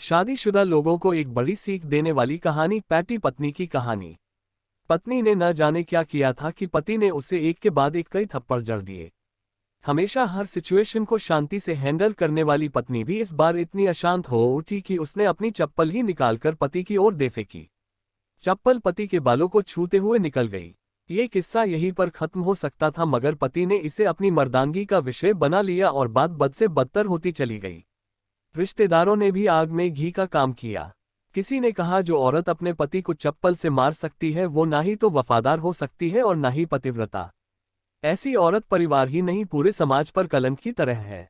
शादीशुदा लोगों को एक बड़ी सीख देने वाली कहानी, पैटी पत्नी की कहानी। पत्नी ने न जाने क्या किया था कि पति ने उसे एक के बाद एक कई थप्पड़ जड़ दिए। हमेशा हर सिचुएशन को शांति से हैंडल करने वाली पत्नी भी इस बार इतनी अशांत हो उठी कि उसने अपनी चप्पल ही निकालकर पति की ओर दे फेंकी। चप्पल पति के बालों को छूते हुए निकल गई। ये किस्सा यहीं पर खत्म हो सकता था, मगर पति ने इसे अपनी मर्दानगी का विषय बना लिया और बात बद से बदतर होती चली गई। रिश्तेदारों ने भी आग में घी का काम किया। किसी ने कहा, जो औरत अपने पति को चप्पल से मार सकती है वो ना ही तो वफादार हो सकती है और ना ही पतिव्रता। ऐसी औरत परिवार ही नहीं पूरे समाज पर कलंक की तरह है।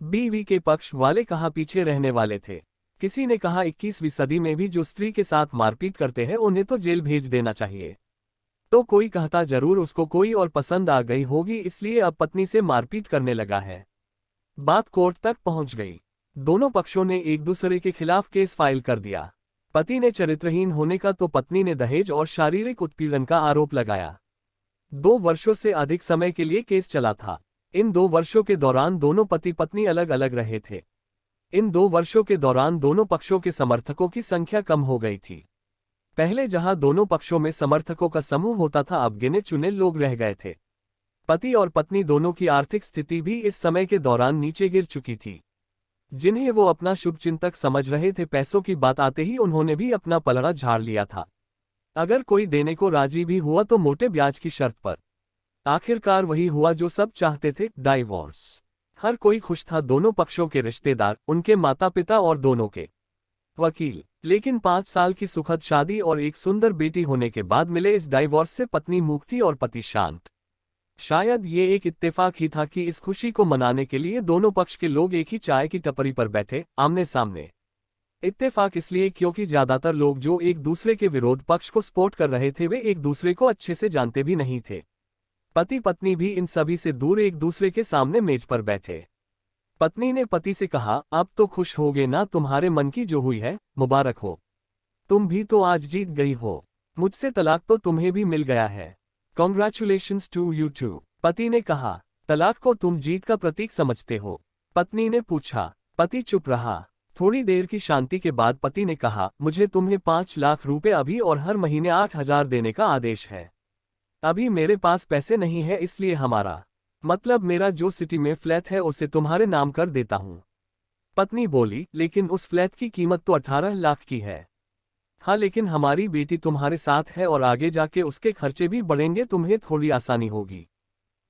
बीवी के पक्ष वाले कहाँ पीछे रहने वाले थे। किसी ने कहा, 21वीं सदी में भी जो स्त्री के साथ मारपीट करते हैं उन्हें तो जेल भेज देना चाहिए। तो कोई कहता, जरूर उसको कोई और पसंद आ गई होगी इसलिए अब पत्नी से मारपीट करने लगा है। बात कोर्ट तक पहुंच गई। दोनों पक्षों ने एक दूसरे के खिलाफ केस फाइल कर दिया। पति ने चरित्रहीन होने का तो पत्नी ने दहेज और शारीरिक उत्पीड़न का आरोप लगाया। 2 वर्षों से अधिक समय के लिए केस चला था। इन 2 वर्षों के दौरान दोनों पति पत्नी अलग अलग रहे थे। इन 2 वर्षों के दौरान दोनों पक्षों के समर्थकों की संख्या कम हो गई थी। पहले जहां दोनों पक्षों में समर्थकों का समूह होता था, अब गिने चुने लोग रह गए थे। पति और पत्नी दोनों की आर्थिक स्थिति भी इस समय के दौरान नीचे गिर चुकी थी। जिन्हें वो अपना शुभचिंतक समझ रहे थे, पैसों की बात आते ही उन्होंने भी अपना पलड़ा झाड़ लिया था। अगर कोई देने को राजी भी हुआ तो मोटे ब्याज की शर्त पर। आखिरकार वही हुआ जो सब चाहते थे, डाइवोर्स। हर कोई खुश था, दोनों पक्षों के रिश्तेदार, उनके माता पिता और दोनों के वकील। लेकिन 5 साल की सुखद शादी और एक सुंदर बेटी होने के बाद मिले इस डाइवोर्स से पत्नी मूक थी और पति शांत। शायद ये एक इत्तेफाक ही था कि इस खुशी को मनाने के लिए दोनों पक्ष के लोग एक ही चाय की टपरी पर बैठे, आमने सामने। इत्तेफाक इसलिए क्योंकि ज्यादातर लोग जो एक दूसरे के विरोध पक्ष को सपोर्ट कर रहे थे वे एक दूसरे को अच्छे से जानते भी नहीं थे। पति पत्नी भी इन सभी से दूर एक दूसरे के सामने मेज पर बैठे। पत्नी ने पति से कहा, अब तो खुश होगे ना, तुम्हारे मन की जो हुई है मुबारक हो। तुम भी तो आज जीत गई हो। मुझसे तलाक तो तुम्हें भी मिल गया है। Congratulations to you too। पति ने कहा, तलाक को तुम जीत का प्रतीक समझते हो? पत्नी ने पूछा। पति चुप रहा। थोड़ी देर की शांति के बाद पति ने कहा, मुझे तुम्हें 5 लाख रुपए अभी और हर महीने 8,000 देने का आदेश है। अभी मेरे पास पैसे नहीं है, इसलिए हमारा मतलब मेरा जो सिटी में फ्लैट है उसे तुम्हारे नाम कर देता हूँ। पत्नी बोली, लेकिन उस फ्लैट की कीमत तो 18 लाख की है। हाँ, लेकिन हमारी बेटी तुम्हारे साथ है और आगे जाके उसके खर्चे भी बढ़ेंगे, तुम्हें थोड़ी आसानी होगी।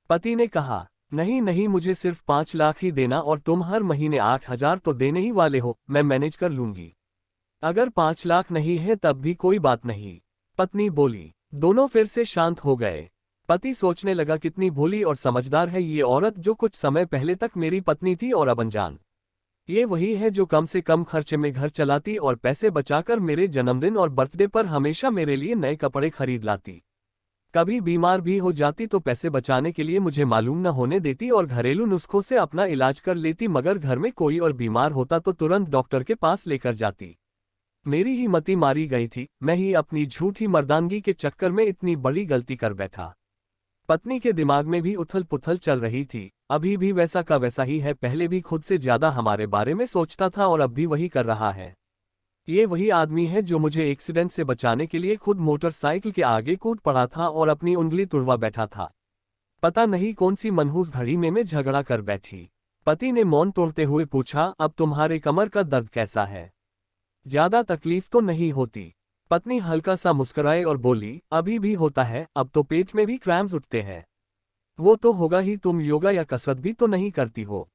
पति ने कहा, नहीं नहीं, मुझे सिर्फ 5 लाख ही देना और तुम हर महीने 8,000 तो देने ही वाले हो, मैं मैनेज कर लूंगी। अगर 5 लाख नहीं है तब भी कोई बात नहीं, पत्नी बोली। दोनों फिर से शांत हो गए। पति सोचने लगा, कितनी भोली और समझदार है ये औरत, जो कुछ समय पहले तक मेरी पत्नी थी और अब अनजान। ये वही है जो कम से कम खर्चे में घर चलाती और पैसे बचाकर मेरे जन्मदिन और बर्थडे पर हमेशा मेरे लिए नए कपड़े खरीद लाती। कभी बीमार भी हो जाती तो पैसे बचाने के लिए मुझे मालूम न होने देती और घरेलू नुस्खों से अपना इलाज कर लेती, मगर घर में कोई और बीमार होता तो तुरंत डॉक्टर के पास लेकर जाती। मेरी ही मति मारी गई थी, मैं ही अपनी झूठी मर्दानगी के चक्कर में इतनी बड़ी गलती कर बैठा। पत्नी के दिमाग में भी उथल पुथल चल रही थी। अभी भी वैसा का वैसा ही है, पहले भी खुद से ज्यादा हमारे बारे में सोचता था और अब भी वही कर रहा है। ये वही आदमी है जो मुझे एक्सीडेंट से बचाने के लिए खुद मोटरसाइकिल के आगे कूद पड़ा था और अपनी उंगली तुड़वा बैठा था। पता नहीं कौन सी मनहूस घड़ी में मैं झगड़ा कर बैठी। पति ने मौन तोड़ते हुए पूछा, अब तुम्हारे कमर का दर्द कैसा है? ज्यादा तकलीफ तो नहीं होती? पत्नी हल्का सा मुस्कुराए और बोली, अभी भी होता है, अब तो पेट में भी क्रैम्स उठते हैं। वो तो होगा ही, तुम योगा या कसरत भी तो नहीं करती हो।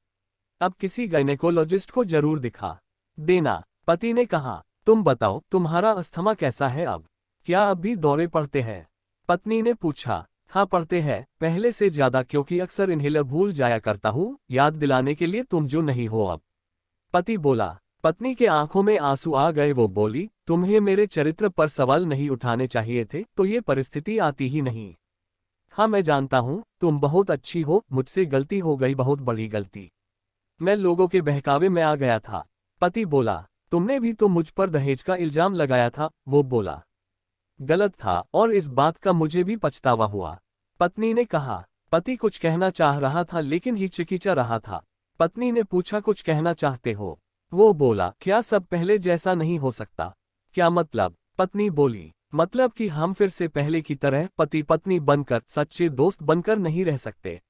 अब किसी गायनेकोलॉजिस्ट को जरूर दिखा देना। पति ने कहा, तुम बताओ, तुम्हारा अस्थमा कैसा है अब? क्या अब भी दौरे पड़ते हैं? पत्नी ने पूछा। हाँ पड़ते हैं, पहले से ज्यादा, क्योंकि अक्सर इन्हेलर भूल जाया करता हूँ, याद दिलाने के लिए तुम जो नहीं हो अब। पति बोला। पत्नी के आंखों में आंसू आ गए। वो बोली, तुम्हें मेरे चरित्र पर सवाल नहीं उठाने चाहिए थे तो ये परिस्थिति आती ही नहीं। हाँ मैं जानता हूँ, तुम बहुत अच्छी हो, मुझसे गलती हो गई, बहुत बड़ी गलती। मैं लोगों के बहकावे में आ गया था। पति बोला, तुमने भी तो मुझ पर दहेज का इल्जाम लगाया था। वो बोला, गलत था और इस बात का मुझे भी पछतावा हुआ। पत्नी ने कहा। पति कुछ कहना चाह रहा था लेकिन हिचकिचा रहा था। पत्नी ने पूछा, कुछ कहना चाहते हो? वो बोला, क्या सब पहले जैसा नहीं हो सकता? क्या मतलब? पत्नी बोली, मतलब कि हम फिर से पहले की तरह पति पत्नी बनकर, सच्चे दोस्त बनकर नहीं रह सकते।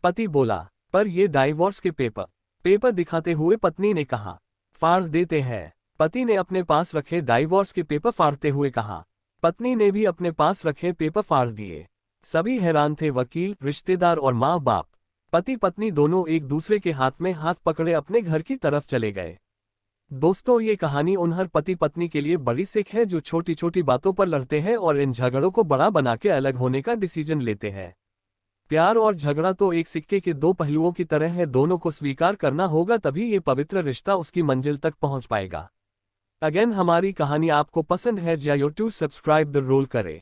पति बोला, पर ये डाइवोर्स के पेपर दिखाते हुए पत्नी ने कहा। फाड़ देते हैं। पति ने अपने पास रखे डाइवोर्स के पेपर फाड़ते हुए कहा। पत्नी ने भी अपने पास रखे पेपर फाड़ दिए। सभी हैरान थे, वकील, रिश्तेदार और माँ बाप। पति पत्नी दोनों एक दूसरे के हाथ में हाथ पकड़े अपने घर की तरफ चले गए। दोस्तों, ये कहानी उन हर पति पत्नी के लिए बड़ी सीख है जो छोटी छोटी बातों पर लड़ते हैं और इन झगड़ों को बड़ा बना के अलग होने का डिसीजन लेते हैं। प्यार और झगड़ा तो एक सिक्के के दो पहलुओं की तरह है, दोनों को स्वीकार करना होगा, तभी ये पवित्र रिश्ता उसकी मंजिल तक पहुंच पाएगा। अगेन, हमारी कहानी आपको पसंद है या यूट्यूब सब्सक्राइब द रोल करें।